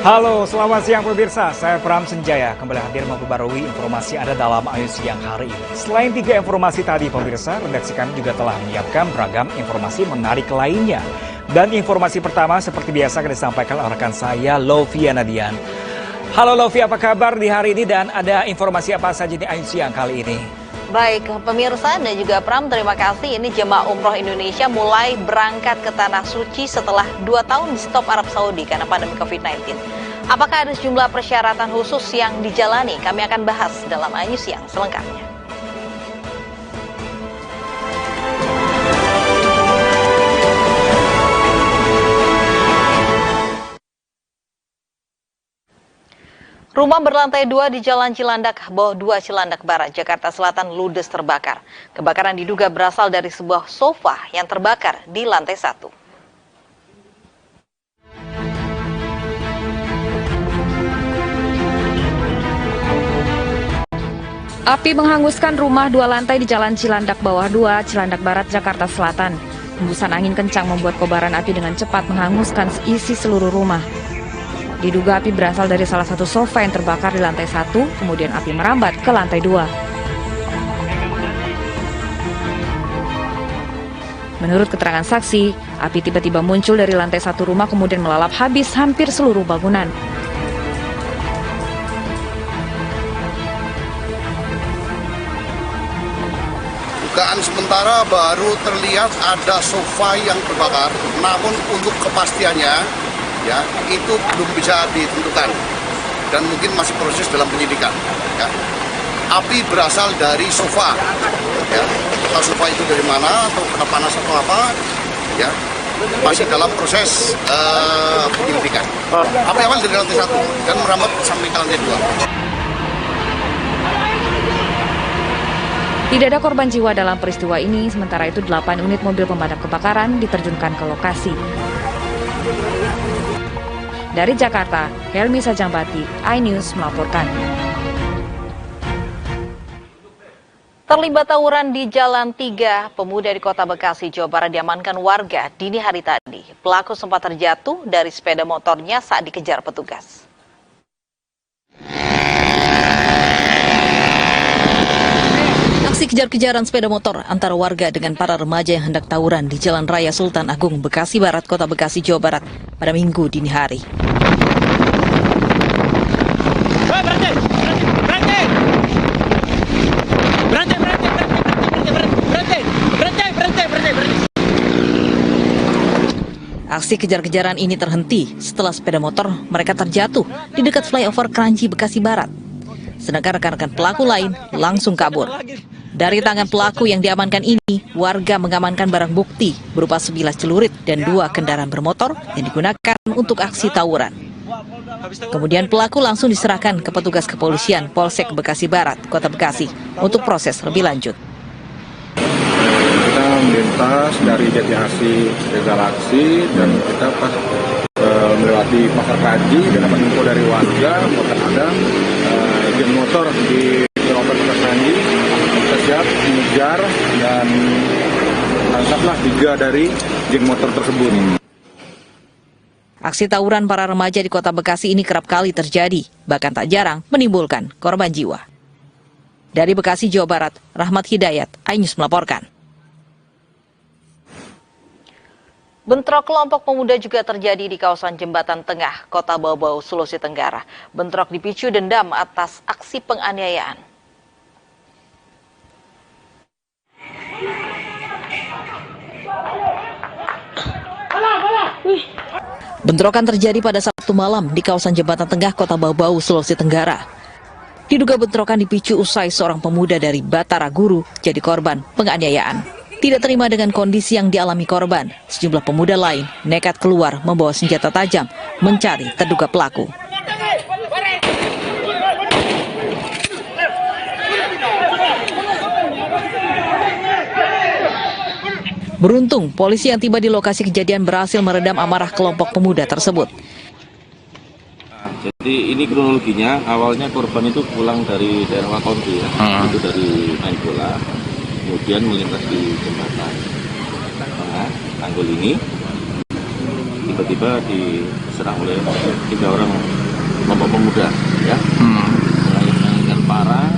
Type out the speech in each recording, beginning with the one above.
Halo, selamat siang pemirsa. Saya Pram Senjaya kembali hadir memperbarui informasi Anda dalam Ayu Siang hari ini. Selain 3 informasi tadi pemirsa, redaksi kami juga telah menyiapkan beragam informasi menarik lainnya. Dan informasi pertama seperti biasa akan disampaikan oleh rekan saya, Lovia Nadian. Halo Lovia, apa kabar di hari ini dan ada informasi apa saja di Ayu Siang kali ini? Baik, pemirsa dan juga Pram, terima kasih. Ini jemaah umroh Indonesia mulai berangkat ke Tanah Suci setelah 2 tahun di stop Arab Saudi karena pandemi COVID-19. Apakah ada sejumlah persyaratan khusus yang dijalani? Kami akan bahas dalam Ayu Siang selengkapnya. Rumah berlantai 2 di Jalan Cilandak, Bawah 2 Cilandak Barat, Jakarta Selatan ludes terbakar. Kebakaran diduga berasal dari sebuah sofa yang terbakar di lantai 1. Api menghanguskan rumah 2 lantai di Jalan Cilandak Bawah 2, Cilandak Barat, Jakarta Selatan. Hembusan angin kencang membuat kobaran api dengan cepat menghanguskan isi seluruh rumah. Diduga api berasal dari salah satu sofa yang terbakar di lantai 1, kemudian api merambat ke lantai 2. Menurut keterangan saksi, api tiba-tiba muncul dari lantai 1 rumah kemudian melalap habis hampir seluruh bangunan. Dugaan sementara baru terlihat ada sofa yang terbakar, namun untuk kepastiannya ya itu belum bisa ditentukan dan mungkin masih proses dalam penyidikan. Ya. Api berasal dari sofa, ya. Entah sofa itu dari mana atau kena panas atau apa, ya masih dalam proses penyelidikan. Api awal dari lantai 1 dan merambat sampai ke lantai 2. Tidak ada korban jiwa dalam peristiwa ini, sementara itu 8 unit mobil pemadam kebakaran diterjunkan ke lokasi. Dari Jakarta, Helmi Sajambati, iNews melaporkan. Terlibat tawuran di Jalan 3, pemuda di Kota Bekasi, Jawa Barat diamankan warga dini hari tadi. Pelaku sempat terjatuh dari sepeda motornya saat dikejar petugas. Aksi kejar-kejaran sepeda motor antara warga dengan para remaja yang hendak tawuran di Jalan Raya Sultan Agung, Bekasi Barat, Kota Bekasi, Jawa Barat pada Minggu dini hari. Aksi kejar-kejaran ini terhenti setelah sepeda motor mereka terjatuh di dekat flyover Kranji, Bekasi Barat. Sedangkan rekan-rekan pelaku lain langsung kabur. Dari tangan pelaku yang diamankan ini, warga mengamankan barang bukti berupa sebilah celurit dan 2 kendaraan bermotor yang digunakan untuk aksi tawuran. Kemudian pelaku langsung diserahkan ke petugas kepolisian Polsek Bekasi Barat, Kota Bekasi, untuk proses lebih lanjut. Kita melintas dari Jati Asih ke Galaksi dan kita pas melewati Pasar Kaji dan dapat info dari warga bahwa ada geng motor di Pasar Kaji. Kita siap mengejar dan tangkaplah 3 dari geng motor tersebut. Aksi tawuran para remaja di Kota Bekasi ini kerap kali terjadi, bahkan tak jarang menimbulkan korban jiwa. Dari Bekasi, Jawa Barat, Rahmat Hidayat, iNews melaporkan. Bentrok kelompok pemuda juga terjadi di kawasan Jembatan Tengah, Kota Bau-Bau, Sulawesi Tenggara. Bentrok dipicu dendam atas aksi penganiayaan. Bentrokan terjadi pada Sabtu malam di kawasan Jembatan Tengah, Kota Bau-Bau, Sulawesi Tenggara. Diduga bentrokan dipicu usai seorang pemuda dari Batara Guru jadi korban penganiayaan. Tidak terima dengan kondisi yang dialami korban, sejumlah pemuda lain nekat keluar membawa senjata tajam mencari terduga pelaku. Beruntung, polisi yang tiba di lokasi kejadian berhasil meredam amarah kelompok pemuda tersebut. Jadi ini kronologinya, awalnya korban itu pulang dari daerah Wakonti ya, itu dari main bola, kemudian melintas di jembatan Tanggul ini, tiba-tiba diserang oleh 3 orang kelompok pemuda, ya, mengaitkan parang,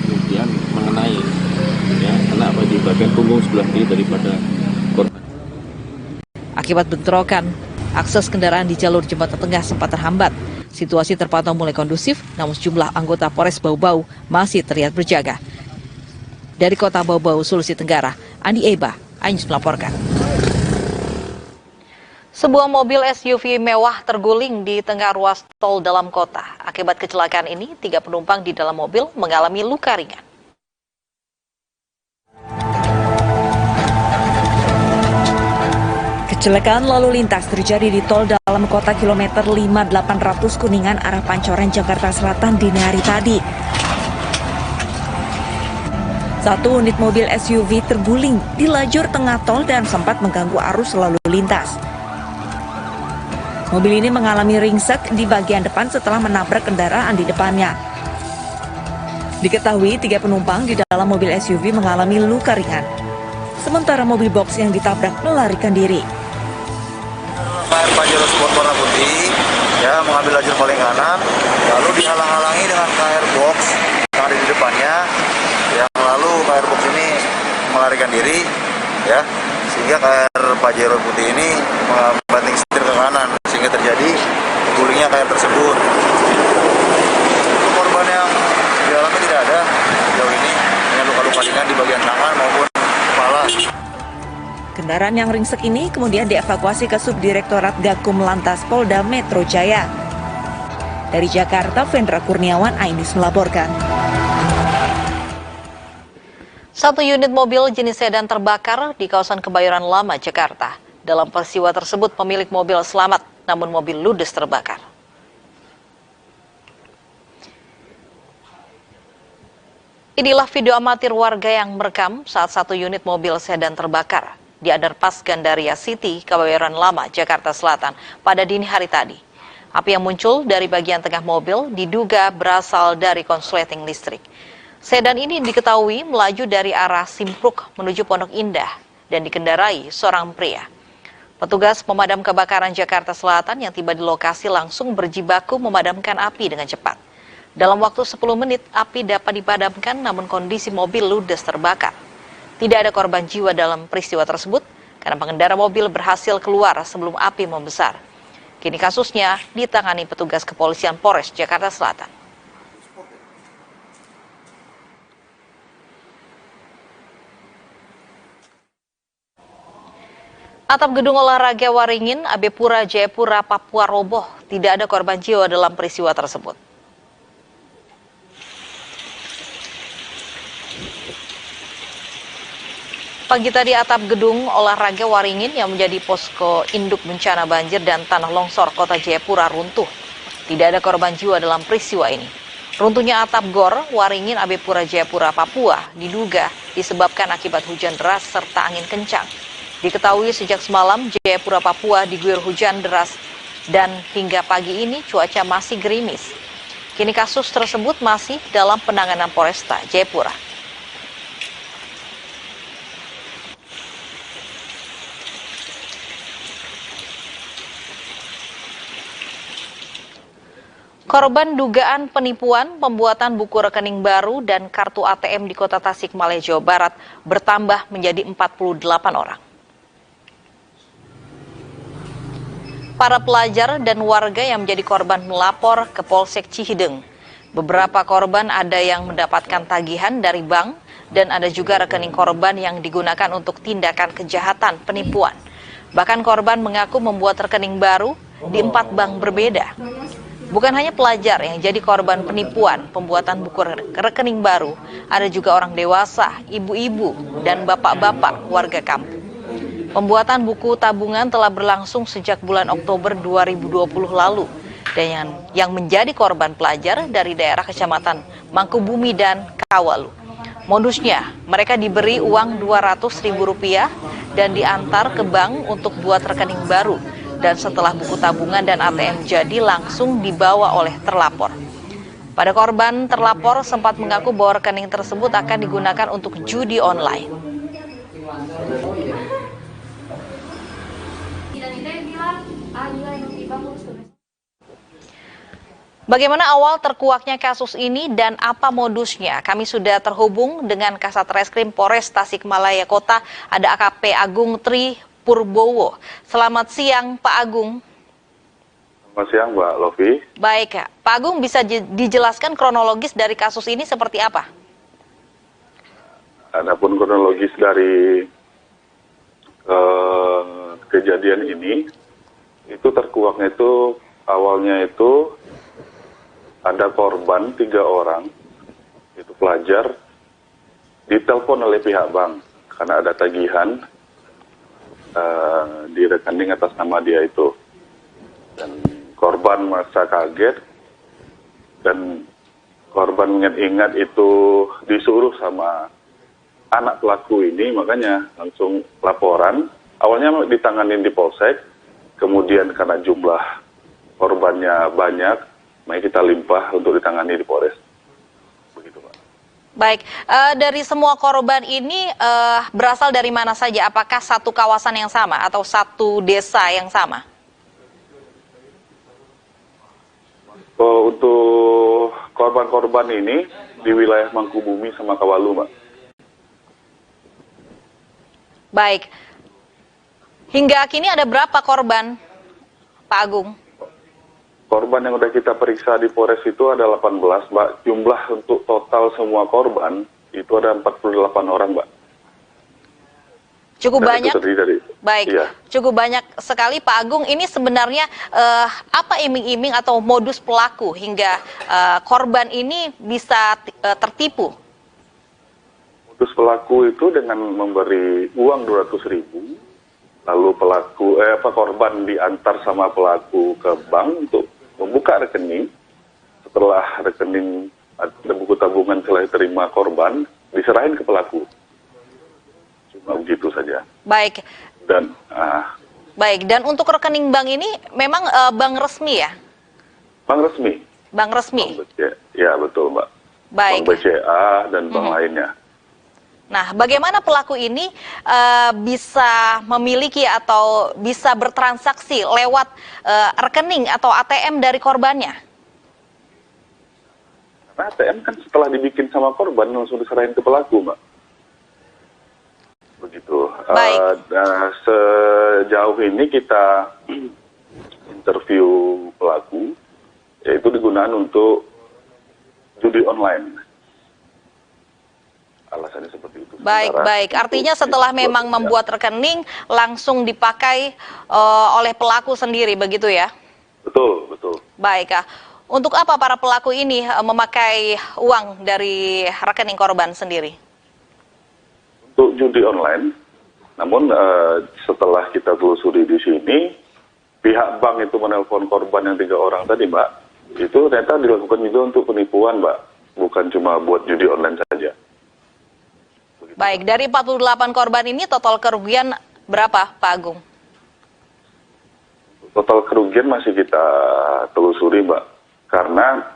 kemudian mengenai, ya, kena di bagian punggung sebelah kiri daripada korban. Akibat bentrokan, akses kendaraan di jalur Jembatan Tengah sempat terhambat. Situasi terpantau mulai kondusif, namun sejumlah anggota Polres Bau-Bau masih terlihat berjaga. Dari kota Bau-Bau, Sulawesi Tenggara, Andi Eba, Ainus melaporkan. Sebuah mobil SUV mewah terguling di tengah ruas tol dalam kota. Akibat kecelakaan ini, 3 penumpang di dalam mobil mengalami luka ringan. Kecelakaan lalu lintas terjadi di tol dalam kota kilometer 5800 Kuningan arah Pancoran, Jakarta Selatan dini hari tadi. Satu unit mobil SUV terguling di lajur tengah tol dan sempat mengganggu arus lalu lintas. Mobil ini mengalami ringsek di bagian depan setelah menabrak kendaraan di depannya. Diketahui 3 penumpang di dalam mobil SUV mengalami luka ringan. Sementara mobil box yang ditabrak melarikan diri. KR Pajero Sport warna putih, ya, mengambil lajur paling kanan, lalu dihalang-halangi dengan KR Box yang ada di depannya, yang lalu KR Box ini melarikan diri, ya, sehingga KR Pajero putih ini membanting setir ke kanan, sehingga terjadi gulingnya KR tersebut. Korban yang di dalamnya tidak ada sejauh ini, dengan luka-luka ringan di bagian tangan maupun kepala. Kendaraan yang ringsek ini kemudian dievakuasi ke Subdirektorat Gakum Lantas Polda Metro Jaya. Dari Jakarta, Vendra Kurniawan, Ainus melaporkan. Satu unit mobil jenis sedan terbakar di kawasan Kebayoran Lama, Jakarta. Dalam peristiwa tersebut, pemilik mobil selamat, namun mobil ludes terbakar. Inilah video amatir warga yang merekam saat satu unit mobil sedan terbakar di underpass Gandaria City, Kebayoran Lama, Jakarta Selatan pada dini hari tadi. Api yang muncul dari bagian tengah mobil diduga berasal dari konsleting listrik. Sedan ini diketahui melaju dari arah Simpruk menuju Pondok Indah dan dikendarai seorang pria. Petugas pemadam kebakaran Jakarta Selatan yang tiba di lokasi langsung berjibaku memadamkan api dengan cepat. Dalam waktu 10 menit, api dapat dipadamkan namun kondisi mobil ludes terbakar. Tidak ada korban jiwa dalam peristiwa tersebut karena pengendara mobil berhasil keluar sebelum api membesar. Kini kasusnya ditangani petugas kepolisian Polres Jakarta Selatan. Atap gedung olahraga Waringin, Abepura, Jayapura, Papua roboh. Tidak ada korban jiwa dalam peristiwa tersebut. Pagi tadi atap gedung olahraga Waringin yang menjadi posko induk bencana banjir dan tanah longsor kota Jayapura runtuh. Tidak ada korban jiwa dalam peristiwa ini. Runtuhnya atap GOR Waringin Abepura Jayapura Papua diduga disebabkan akibat hujan deras serta angin kencang. Diketahui sejak semalam Jayapura Papua diguyur hujan deras dan hingga pagi ini cuaca masih gerimis. Kini kasus tersebut masih dalam penanganan Polresta Jayapura. Korban dugaan penipuan, pembuatan buku rekening baru dan kartu ATM di Kota Tasikmalaya, Jawa Barat bertambah menjadi 48 orang. Para pelajar dan warga yang menjadi korban melapor ke Polsek Cihideng. Beberapa korban ada yang mendapatkan tagihan dari bank dan ada juga rekening korban yang digunakan untuk tindakan kejahatan penipuan. Bahkan korban mengaku membuat rekening baru di 4 bank berbeda. Bukan hanya pelajar yang jadi korban penipuan pembuatan buku rekening baru, ada juga orang dewasa, ibu-ibu, dan bapak-bapak warga kampung. Pembuatan buku tabungan telah berlangsung sejak bulan Oktober 2020 lalu, dan yang menjadi korban pelajar dari daerah Kecamatan Mangkubumi dan Kawalu. Modusnya, mereka diberi uang Rp200.000 dan diantar ke bank untuk buat rekening baru. Dan setelah buku tabungan dan ATM jadi langsung dibawa oleh terlapor. Pada korban, terlapor sempat mengaku bahwa rekening tersebut akan digunakan untuk judi online. Dan kita bilang Bagaimana awal terkuaknya kasus ini dan apa modusnya? Kami sudah terhubung dengan Kasat Reskrim Polres Tasikmalaya Kota, ada AKP Agung Tri Purbowo. Selamat siang, Pak Agung. Selamat siang, Mbak Lovi. Baik, Pak Agung, bisa dijelaskan kronologis dari kasus ini seperti apa? Adapun kronologis dari kejadian ini, itu terkuaknya itu awalnya itu ada korban 3 orang, itu pelajar, ditelepon oleh pihak bank karena ada tagihan di rekening atas nama dia itu. Dan korban merasa kaget dan korban ingat itu disuruh sama anak pelaku ini, makanya langsung laporan. Awalnya ditanganin di polsek, kemudian karena jumlah korbannya banyak, mari kita limpah untuk ditangani di Polres. Begitu, Pak. Baik, dari semua korban ini berasal dari mana saja? Apakah satu kawasan yang sama atau satu desa yang sama? Untuk korban-korban ini di wilayah Mangkubumi sama Kawalu, Mbak. Baik, hingga kini ada berapa korban, Pak Agung? Korban yang sudah kita periksa di Polres itu ada 18, Mbak. Jumlah untuk total semua korban itu ada 48 orang, Mbak. Cukup Dan banyak. itu terdiri dari, Baik, iya. cukup banyak sekali, Pak Agung. Ini sebenarnya apa iming-iming atau modus pelaku hingga korban ini bisa tertipu? Modus pelaku itu dengan memberi uang 200.000, lalu korban diantar sama pelaku ke bank untuk membuka rekening. Setelah rekening ada buku tabungan telah diterima korban, diserahin ke pelaku. Cuma begitu saja. Baik. Dan Baik, dan untuk rekening bank ini memang bank resmi ya? bank resmi. Bank resmi. Ya, betul, Mbak. Baik. Bank BCA dan bank lainnya. Nah, bagaimana pelaku ini bisa memiliki atau bisa bertransaksi lewat rekening atau ATM dari korbannya? Karena ATM kan setelah dibikin sama korban langsung diserahin ke pelaku, Mbak. Begitu. Baik. Sejauh ini kita interview pelaku, yaitu digunakan untuk judi online. Alasannya seperti itu. Baik, baik. Artinya setelah memang membuat rekening, langsung dipakai oleh pelaku sendiri, begitu ya? Betul, betul. Baik, untuk apa para pelaku ini memakai uang dari rekening korban sendiri? Untuk judi online, namun setelah kita telusuri di sini, pihak bank itu menelpon korban yang 3 orang tadi, Mbak. Itu ternyata dilakukan juga untuk penipuan, Mbak. Bukan cuma buat judi online saja. Baik, dari 48 korban ini total kerugian berapa, Pak Agung? Total kerugian masih kita telusuri, Mbak. Karena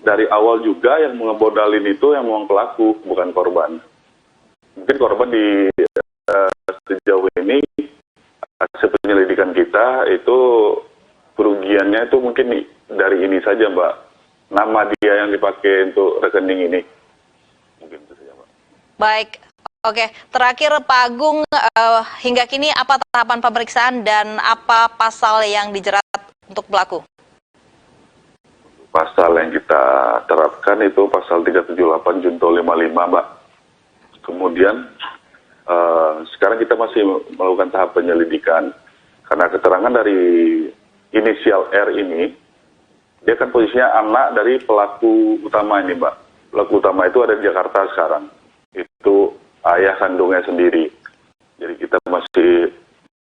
dari awal juga yang mengemodalin itu yang uang pelaku, bukan korban. Mungkin korban di sejauh ini, hasil penyelidikan kita itu kerugiannya itu mungkin dari ini saja, Mbak. Nama dia yang dipakai untuk rekening ini. Mungkin itu saja, Mbak. Baik, oke. Terakhir Pak Agung, hingga kini apa tahapan pemeriksaan dan apa pasal yang dijerat untuk pelaku? Pasal yang kita terapkan itu pasal 378 Junto 55, Mbak. Kemudian sekarang kita masih melakukan tahap penyelidikan karena keterangan dari inisial R ini, dia kan posisinya anak dari pelaku utama ini, Mbak. Pelaku utama itu ada di Jakarta sekarang. Itu ayah kandungnya sendiri. Jadi kita masih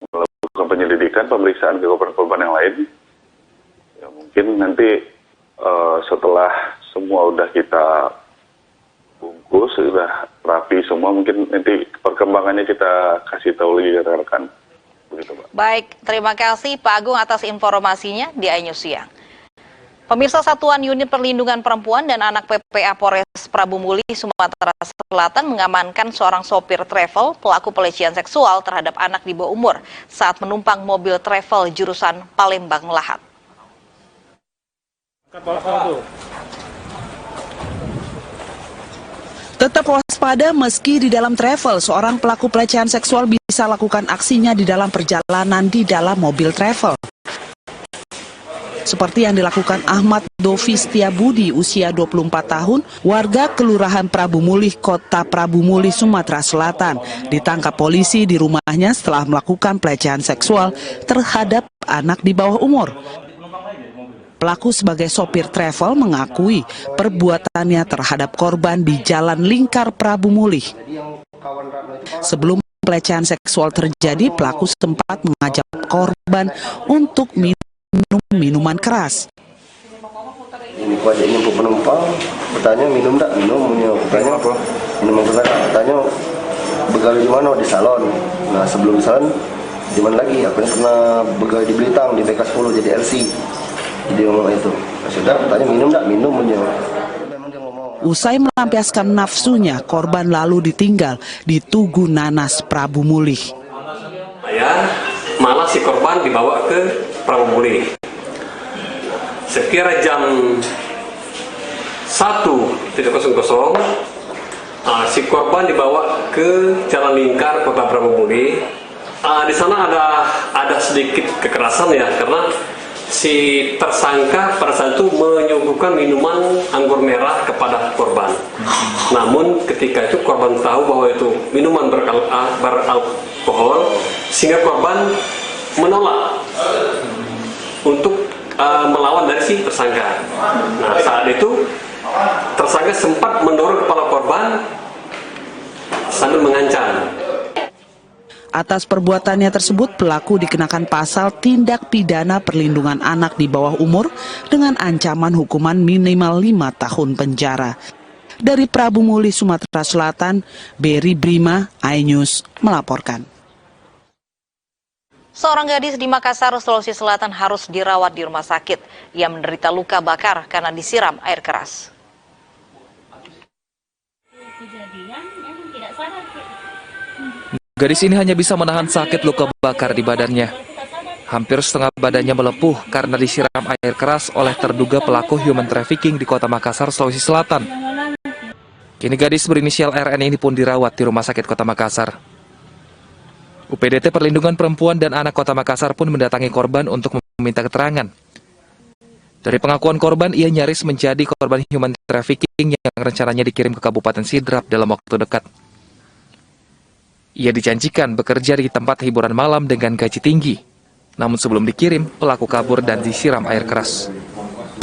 melakukan penyelidikan, pemeriksaan ke korban-korban yang lain. Ya, mungkin nanti setelah semua udah kita bungkus, sudah rapi semua, mungkin nanti perkembangannya kita kasih tahu lagi rekan-rekan. Begitu, Pak. Baik, terima kasih Pak Agung atas informasinya di iNews Siang. Pemirsa, Satuan Unit Perlindungan Perempuan dan Anak PPA Polres Prabu Muli, Sumatera Selatan mengamankan seorang sopir travel pelaku pelecehan seksual terhadap anak di bawah umur saat menumpang mobil travel jurusan Palembang Lahat. Tetap waspada meski di dalam travel, seorang pelaku pelecehan seksual bisa lakukan aksinya di dalam perjalanan di dalam mobil travel. Seperti yang dilakukan Ahmad Dovi Setiabudi, usia 24 tahun, warga Kelurahan Prabu Mulih, Kota Prabu Mulih, Sumatera Selatan, ditangkap polisi di rumahnya setelah melakukan pelecehan seksual terhadap anak di bawah umur. Pelaku sebagai sopir travel mengakui perbuatannya terhadap korban di Jalan Lingkar Prabu Mulih. Sebelum pelecehan seksual terjadi, pelaku sempat mengajak korban untuk minum minuman keras. Ini aku ajak jemput penumpang, bertanya minum tak? Minum, bertanya apa? Minuman keras, bertanya begal di mana? Di salon. Nah sebelum di salon, di mana lagi? Aku pernah begal di Belitang, di BK10 jadi LC. Jadi ngomong itu. Nah, sudah, bertanya minum tak? Minum, Usai melampiaskan nafsunya, korban lalu ditinggal di Tugu Nanas Prabu Mulih. Malah si korban dibawa ke Prabu Mulih. Sekira jam 1.00, si korban dibawa ke Jalan Lingkar Kota Prabu Mulih. Di sana ada sedikit kekerasan ya, karena si tersangka pada saat itu menyuguhkan minuman anggur merah kepada korban. Namun ketika itu korban tahu bahwa itu minuman beralkohol, sehingga korban menolak untuk melawan dari si tersangka. Nah saat itu tersangka sempat mendorong kepala korban sambil mengancam. Atas perbuatannya tersebut, pelaku dikenakan pasal tindak pidana perlindungan anak di bawah umur dengan ancaman hukuman minimal 5 tahun penjara. Dari Prabu Mulih, Sumatera Selatan, Beri Brima, iNews melaporkan. Seorang gadis di Makassar, Sulawesi Selatan harus dirawat di rumah sakit. Ia menderita luka bakar karena disiram air keras. Gadis ini hanya bisa menahan sakit luka bakar di badannya. Hampir setengah badannya melepuh karena disiram air keras oleh terduga pelaku human trafficking di Kota Makassar, Sulawesi Selatan. Kini gadis berinisial RN ini pun dirawat di Rumah Sakit Kota Makassar. UPDT Perlindungan Perempuan dan Anak Kota Makassar pun mendatangi korban untuk meminta keterangan. Dari pengakuan korban, ia nyaris menjadi korban human trafficking yang rencananya dikirim ke Kabupaten Sidrap dalam waktu dekat. Ia dijanjikan bekerja di tempat hiburan malam dengan gaji tinggi. Namun sebelum dikirim, pelaku kabur dan disiram air keras.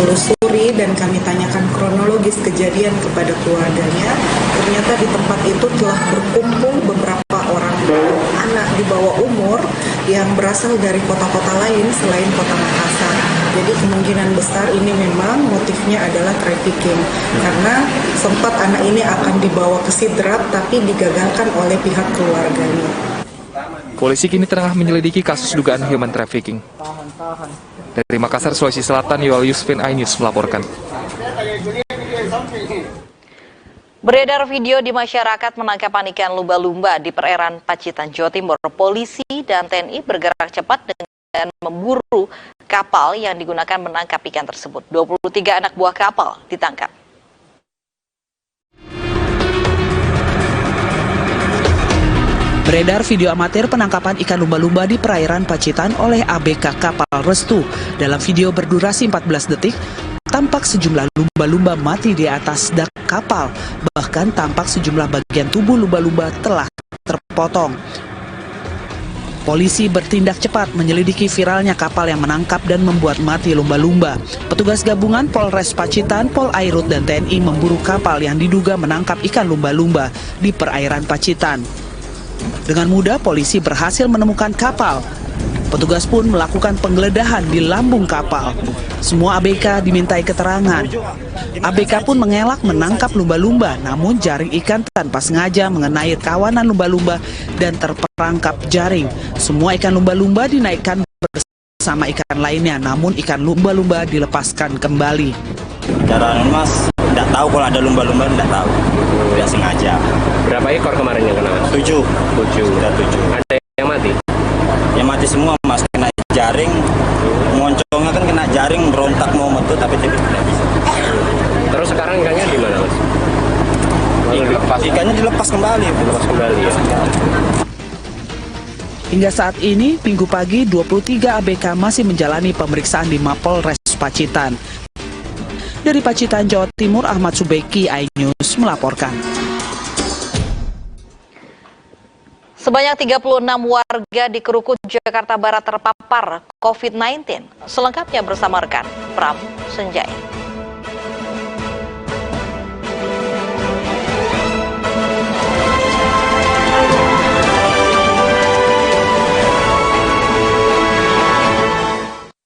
Telusuri dan kami tanyakan kronologis kejadian kepada keluarganya. Ternyata di tempat itu telah berkumpul beberapa orang anak di bawah umur yang berasal dari kota-kota lain selain Kota Makassar. Jadi kemungkinan besar ini memang motifnya adalah trafficking. Karena sempat anak ini akan dibawa ke Sidrap tapi digagalkan oleh pihak keluarganya. Polisi kini tengah menyelidiki kasus dugaan human trafficking. Dari Makassar, Sulawesi Selatan, Yoel Yusfin, iNews melaporkan. Beredar video di masyarakat penangkapan ikan lumba-lumba di perairan Pacitan, Jawa Timur. Polisi dan TNI bergerak cepat dengan memburu kapal yang digunakan menangkap ikan tersebut. 23 anak buah kapal ditangkap. Beredar video amatir penangkapan ikan lumba-lumba di perairan Pacitan oleh ABK Kapal Restu. Dalam video berdurasi 14 detik, tampak sejumlah lumba-lumba mati di atas dak kapal. Bahkan tampak sejumlah bagian tubuh lumba-lumba telah terpotong. Polisi bertindak cepat menyelidiki viralnya kapal yang menangkap dan membuat mati lumba-lumba. Petugas gabungan Polres Pacitan, Polairut, dan TNI memburu kapal yang diduga menangkap ikan lumba-lumba di perairan Pacitan. Dengan mudah, polisi berhasil menemukan kapal. Petugas pun melakukan penggeledahan di lambung kapal. Semua ABK dimintai keterangan. ABK pun mengelak menangkap lumba-lumba, namun jaring ikan tanpa sengaja mengenai kawanan lumba-lumba dan terperangkap jaring. Semua ikan lumba-lumba dinaikkan bersama ikan lainnya, namun ikan lumba-lumba dilepaskan kembali. Cara Mas, tidak tahu kalau ada lumba-lumba, tidak tahu, tidak sengaja. Berapa ekor kemarin yang kena? 7. Sudah 7. Ada yang mati? Yang mati semua Mas, kena jaring, moncongnya kan kena jaring, berontak mau metu tapi tidak bisa. Terus sekarang ikannya di mana, Mas? Ikannya dilepas kembali. Ya. Hingga saat ini, Minggu pagi 23 ABK masih menjalani pemeriksaan di Mapolres Pacitan. Dari Pacitan, Jawa Timur, Ahmad Subeki, iNews melaporkan. Sebanyak 36 warga di Krukut, Jakarta Barat terpapar COVID-19. Selengkapnya bersama rekan Pram Senjaya.